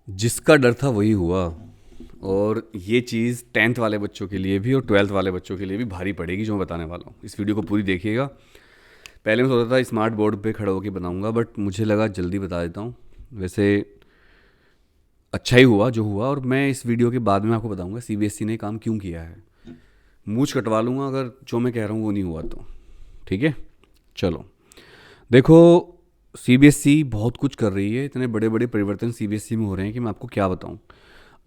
जिसका डर था वही हुआ। और ये चीज़ 10th वाले बच्चों के लिए भी और 12th वाले बच्चों के लिए भी भारी पड़ेगी जो मैं बताने वाला हूँ। इस वीडियो को पूरी देखिएगा। पहले मैं सोचा था स्मार्ट बोर्ड पे खड़ा होकर बनाऊंगा, बट मुझे लगा जल्दी बता देता हूँ। वैसे अच्छा ही हुआ जो हुआ, और मैं इस वीडियो के बाद में आपको बताऊंगा सीबीएसई ने काम क्यों किया है। मूंछ कटवा लूँगा अगर जो मैं कह रहा हूँ वो नहीं हुआ तो। ठीक है, चलो देखो। सीबीएसई बहुत कुछ कर रही है, इतने बड़े बड़े परिवर्तन सीबीएसई में हो रहे हैं कि मैं आपको क्या बताऊं।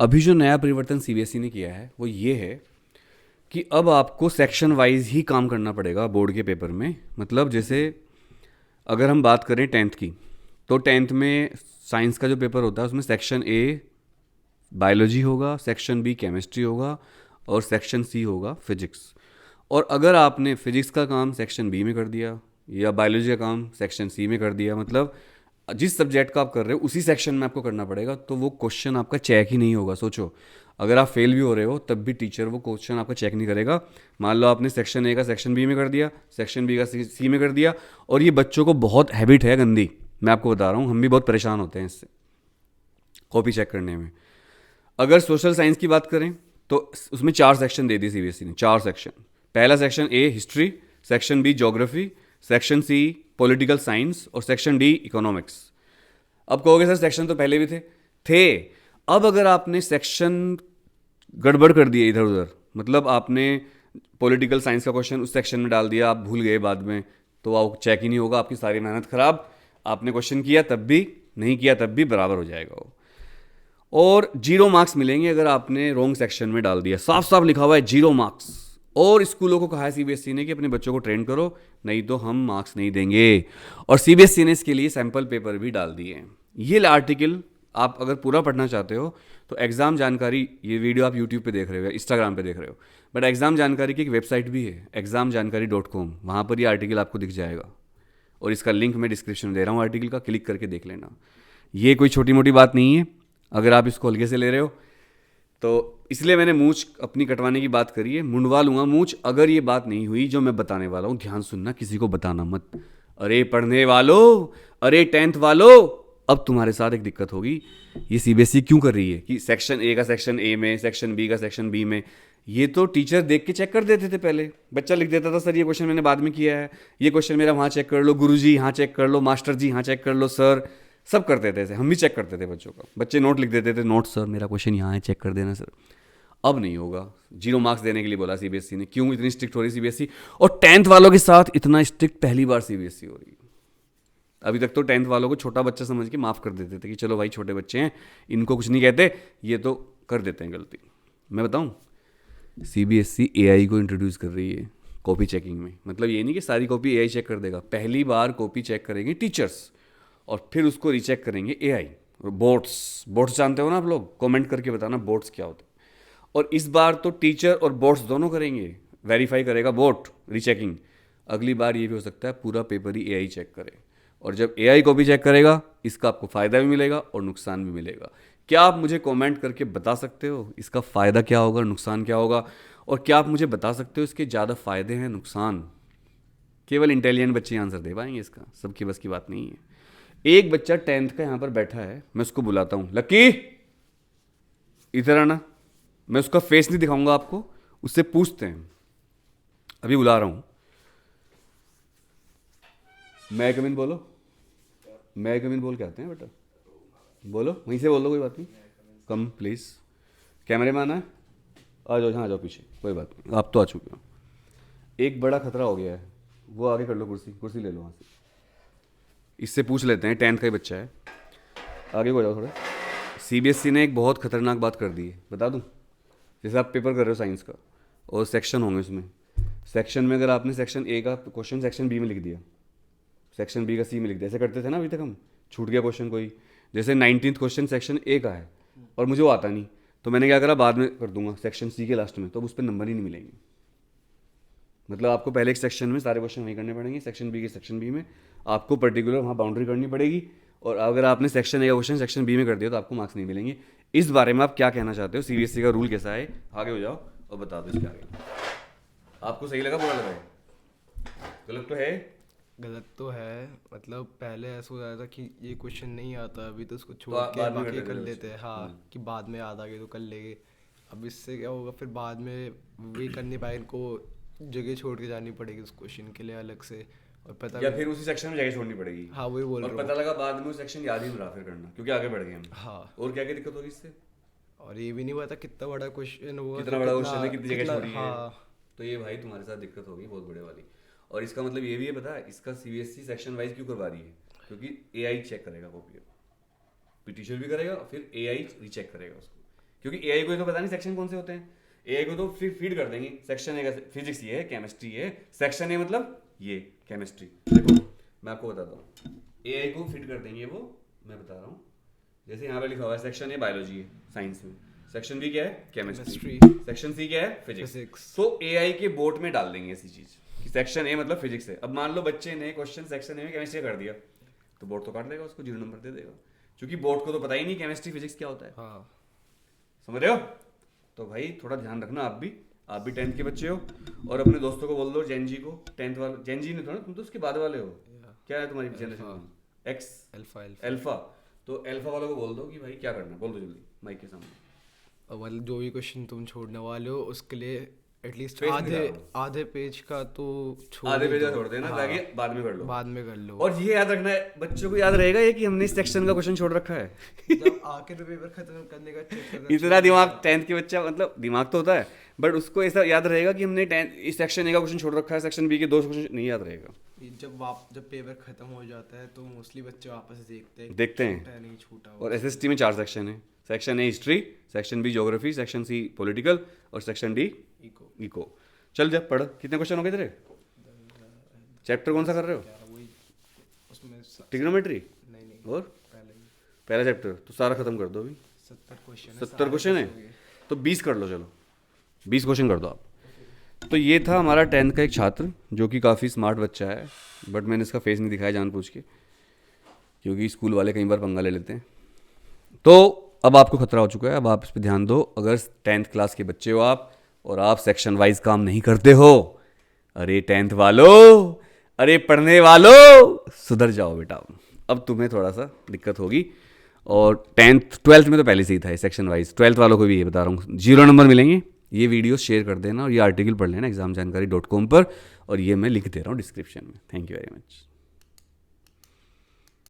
अभी जो नया परिवर्तन सीबीएसई ने किया है वो ये है कि अब आपको सेक्शन वाइज ही काम करना पड़ेगा बोर्ड के पेपर में। मतलब जैसे अगर हम बात करें 10th की, तो 10th में साइंस का जो पेपर होता है उसमें सेक्शन ए बायोलॉजी होगा, सेक्शन बी केमिस्ट्री होगा, और सेक्शन सी होगा फिजिक्स। और अगर आपने फिजिक्स का काम सेक्शन बी में कर दिया या बायोलॉजी का काम सेक्शन सी में कर दिया, मतलब जिस सब्जेक्ट का आप कर रहे हो उसी सेक्शन में आपको करना पड़ेगा, तो वो क्वेश्चन आपका चेक ही नहीं होगा। सोचो, अगर आप फेल भी हो रहे हो तब भी टीचर वो क्वेश्चन आपका चेक नहीं करेगा। मान लो आपने सेक्शन ए का सेक्शन बी में कर दिया, सेक्शन बी का सी में कर दिया, और ये बच्चों को बहुत हैबिट है गंदी। मैं आपको बता रहा हूँ, हम भी बहुत परेशान होते हैं इससे कॉपी चेक करने में। अगर सोशल साइंस की बात करें तो उसमें 4 सेक्शन दे दिए सीबीएसई ने, 4 सेक्शन। पहला section A history, section B geography, section C political science, और सेक्शन डी इकोनॉमिक्स। अब कहोगे सर सेक्शन तो पहले भी थे। अब अगर आपने सेक्शन गड़बड़ कर दिए इधर उधर, मतलब आपने पॉलिटिकल साइंस का क्वेश्चन उस सेक्शन में डाल दिया, आप भूल गए बाद में, तो वो चेक ही नहीं होगा, आपकी सारी मेहनत खराब। आपने क्वेश्चन किया तब भी, नहीं किया तब भी बराबर हो जाएगा वो। और 0 मार्क्स मिलेंगे अगर आपने रॉन्ग सेक्शन में डाल दिया। साफ साफ लिखा हुआ है 0 मार्क्स। और स्कूलों को कहा है सीबीएसई ने कि अपने बच्चों को ट्रेन करो, नहीं तो हम मार्क्स नहीं देंगे। और सीबीएसई ने इसके लिए सैंपल पेपर भी डाल दिए हैं। ये आर्टिकल आप अगर पूरा पढ़ना चाहते हो तो एग्ज़ाम जानकारी, ये वीडियो आप यूट्यूब पे देख रहे हो या इंस्टाग्राम पे देख रहे हो, बट एग्ज़ाम जानकारी की एक वेबसाइट भी है examjankari.com, वहाँ पर ये आर्टिकल आपको दिख जाएगा। और इसका लिंक मैं डिस्क्रिप्शन में दे रहा हूँ, आर्टिकल का क्लिक करके देख लेना। ये कोई छोटी मोटी बात नहीं है अगर आप इसको हल्के से ले रहे हो तो। इसलिए मैंने मूंछ अपनी कटवाने की बात करी है, मुंडवा लूंगा मूंछ अगर ये बात नहीं हुई जो मैं बताने वाला हूँ। ध्यान सुनना, किसी को बताना मत। अरे पढ़ने वालों, अरे 10th वालों, अब तुम्हारे साथ एक दिक्कत होगी। ये सीबीएसई क्यों कर रही है कि सेक्शन ए का सेक्शन ए में, सेक्शन बी का सेक्शन बी में। ये तो टीचर देख के चेक कर देते थे। पहले बच्चा लिख देता था सर ये क्वेश्चन मैंने बाद में किया है, ये क्वेश्चन मेरा वहाँ चेक कर लो, गुरुजी यहाँ चेक कर लो, मास्टर जी यहाँ चेक कर लो, सर सब करते थे ऐसे। हम भी चेक करते थे बच्चों का, बच्चे नोट लिख देते थे, नोट सर मेरा क्वेश्चन यहाँ है चेक कर देना सर। अब नहीं होगा। 0 मार्क्स देने के लिए बोला सीबीएसई ने। क्यों इतनी स्ट्रिक्ट हो रही सीबीएसई, और 10th वालों के साथ इतना स्ट्रिक्ट पहली बार सीबीएसई हो रही है। अभी तक तो 10th वालों को छोटा बच्चा समझ के माफ़ कर देते थे कि चलो भाई छोटे बच्चे हैं, इनको कुछ नहीं कहते, ये तो कर देते हैं गलती। मैं बताऊं, सीबीएसई एआई को इंट्रोड्यूस कर रही है कॉपी चेकिंग में। मतलब ये नहीं कि सारी कॉपी एआई चेक कर देगा, पहली बार कॉपी चेक करेंगे टीचर्स और फिर उसको रीचेक करेंगे एआई। और बोट्स, बोट्स जानते हो ना आप लोग, कमेंट करके बताना बोट्स क्या होते हैं। और इस बार तो टीचर और बोट्स दोनों करेंगे, वेरीफाई करेगा बोट रीचेकिंग। अगली बार ये भी हो सकता है पूरा पेपर ही एआई चेक करे। और जब एआई कॉपी चेक करेगा इसका आपको फ़ायदा भी मिलेगा और नुकसान भी मिलेगा। क्या आप मुझे कमेंट करके बता सकते हो इसका फ़ायदा क्या होगा, नुकसान क्या होगा? और क्या आप मुझे बता सकते हो इसके ज़्यादा फ़ायदे हैं नुकसान? केवल इंटेलिजेंट बच्चे आंसर दे पाएंगे इसका, सबकी बस की बात नहीं है। एक बच्चा 10th का यहाँ पर बैठा है, मैं उसको बुलाता हूँ, लकी इधर आना। मैं उसका फेस नहीं दिखाऊंगा आपको, उससे पूछते हैं। अभी बुला रहा हूँ। मैं कमिन बोलो, मैं कमिन बोल के आते हैं बेटा, बोलो वहीं से बोलो, कोई बात नहीं। कम प्लीज़, कैमरे में आना है, आ जाओ, यहाँ आ जाओ पीछे, कोई बात नहीं, आप तो आ चुके हो। एक बड़ा खतरा हो गया है, वो आगे कर लो, कुर्सी कुर्सी ले लो वहाँ से। इससे पूछ लेते हैं, 10th का ही बच्चा है, आगे को हो जाओ थोड़ा। सीबीएसई ने एक बहुत खतरनाक बात कर दी है, बता दूँ। जैसे आप पेपर कर रहे हो साइंस का और सेक्शन होंगे उसमें, सेक्शन में अगर आपने सेक्शन ए का क्वेश्चन सेक्शन बी में लिख दिया, सेक्शन बी का सी में लिख दिया, ऐसे करते थे ना अभी तक हम, छूट गया क्वेश्चन कोई, जैसे 19th क्वेश्चन सेक्शन ए का है और मुझे वो आता नहीं, तो मैंने क्या करा, बाद में कर दूंगा सेक्शन सी के लास्ट में, तो अब उस पर नंबर ही नहीं मिलेंगे। मतलब आपको पहले एक सेक्शन में सारे क्वेश्चन वहीं करने पड़ेंगे, सेक्शन बी के सेक्शन बी में आपको पर्टिकुलर वहाँ बाउंड्री करनी पड़ेगी। और अगर आपने सेक्शन ए का क्वेश्चन सेक्शन बी में कर दिया तो आपको मार्क्स नहीं मिलेंगे। इस बारे में आप क्या कहना चाहते हो? सीबीएसई का रूल कैसा है? आगे हो जाओ और बता दो इसके आगे। आपको सही लगा, बुरा लगा? गलत तो है? गलत तो है, मतलब पहले ऐसा हो जाता था कि ये क्वेश्चन नहीं आता, अभी तो उसको छोड़ आप के बाद में बाकी कर कर लेते लेते हैं। हाँ, कि बाद में याद आ गई तो कर लेंगे। अब इससे क्या होगा, फिर बाद में वही कर नहीं पाए, इनको जगह छोड़ के जानी पड़ेगी उस क्वेश्चन के लिए अलग से। और पता या भी, फिर उसी सेक्शन में जगह छोड़नी पड़ेगी। हाँ वही बोल और रहा पता हूँ। लगा बाद में वो सेक्शन याद ही नहीं रहा फिर करना, क्योंकि आगे बढ़ गए हम। हाँ, और क्या क्या दिक्कत होगी इससे? और ये भी नहीं पता कितना बड़ा क्वेश्चन होगा, कितना तो बड़ा कितना क्वेश्चन है, कितनी जगह कितना छोड़ी है। हाँ। तो ये भाई तुम्हारे साथ दिक्कत होगी बहुत बड़े वाली। और इसका मतलब ये भी है, पता है इसका सीबीएसई सेक्शन वाइज क्यों करवा रही है? क्योंकि एआई चेक करेगा कॉपी भी, टीचर भी करेगा, फिर एआई रीचेक करेगा उसको। क्योंकि एआई को तो पता नहीं सेक्शन कौन से होते हैं, एआई को तो फिर फीड कर देंगे सेक्शन ए का फिजिक्स ये है, केमिस्ट्री ये, सेक्शन ए मतलब ये केमिस्ट्री। देखो मैं आपको बताता हूँ, एआई को फीड कर देंगे वो, मैं बता रहा हूँ। जैसे यहाँ पे लिखा हुआ है सेक्शन ए बायोलॉजी है साइंस में, सेक्शन बी क्या है केमिस्ट्री, सेक्शन सी क्या है फिजिक्स। तो एआई के बोर्ड में डाल देंगे ऐसी चीज कि सेक्शन ए मतलब फिजिक्स है। अब मान लो बच्चे ने क्वेश्चन सेक्शन ए में केमिस्ट्री कर दिया, तो बोर्ड तो काट देगा उसको, 0 नंबर दे देगा, क्योंकि बोर्ड को तो पता ही नहीं केमिस्ट्री फिजिक्स क्या होता है। हाँ, समझ रहे हो? तो भाई थोड़ा ध्यान रखना, आप भी 10th के बच्चे हो, और अपने दोस्तों को बोल दो, जैन जी को, 10th वाले, जैन जी नहीं थोड़ा, तुम तो उसके बाद वाले हो। क्या है तुम्हारी जनरेशन? X, alpha alpha. तो अल्फा वालों को बोल दो कि भाई क्या करना है, बोल दो जल्दी माइक के सामने। मतलब जो भी क्वेश्चन तुम छोड़ने वाले हो उसके लिए एटलीस्ट पेज आधे निकालो। आधे पेज का तो आधे ही पेज का दो। छोड़ देना, हाँ, ताकि बाद में कर लो। बाद में कर लो। और ये याद रखना है, बच्चों को याद रहेगा ये कि हमने इस सेक्शन का क्वेश्चन छोड़ रखा है। जब आखिर पेपर खत्म करने का चेक करना इतना दिमाग 10th के बच्चा, मतलब दिमाग तो होता है, बट उसको ऐसा याद रहेगा कि हमने 10 इस सेक्शन ए का क्वेश्चन छोड़ रखा है, सेक्शन बी के 2 क्वेश्चन नहीं याद रहेगा। जब पेपर खत्म हो जाता है तो मोस्टली बच्चे वापस देखते हैं देखते हैं। छूटा है नहीं छूटा। और एसएसटी में 4 सेक्शन है, section A history, section B geography, section C political, और सेक्शन डी इको। चल जब पढ़, कितने क्वेश्चन हो गए तेरे? चैप्टर कौन सा कर रहे हो? वही उसमें ट्रिग्नोमेट्री? नहीं और पहले पहला चैप्टर तो सारा खत्म कर दो अभी। 70 क्वेश्चन 70 क्वेश्चन है, तो 20 कर लो, चलो 20 क्वेश्चन कर दो आप। तो ये था हमारा 10th का एक छात्र, जो कि काफ़ी स्मार्ट बच्चा है, बट मैंने इसका फेस नहीं दिखाया जानबूझ के, क्योंकि स्कूल वाले कई बार पंगा ले लेते हैं। तो अब आपको खतरा हो चुका है, अब आप इस पर ध्यान दो। अगर 10th क्लास के बच्चे हो आप, और आप सेक्शन वाइज काम नहीं करते हो, अरे 10th वालों, अरे पढ़ने वालों, सुधर जाओ बेटा। अब तुम्हें थोड़ा सा दिक्कत होगी। और 10th 12th में तो पहले से ही था सेक्शन वाइज, 12th वालों को भी ये बता रहा हूँ, 0 नंबर मिलेंगे। ये वीडियो शेयर कर देना, और ये आर्टिकल पढ़ लेना examjankari.com पर, और ये मैं लिख दे रहा हूँ डिस्क्रिप्शन में। Thank you very much.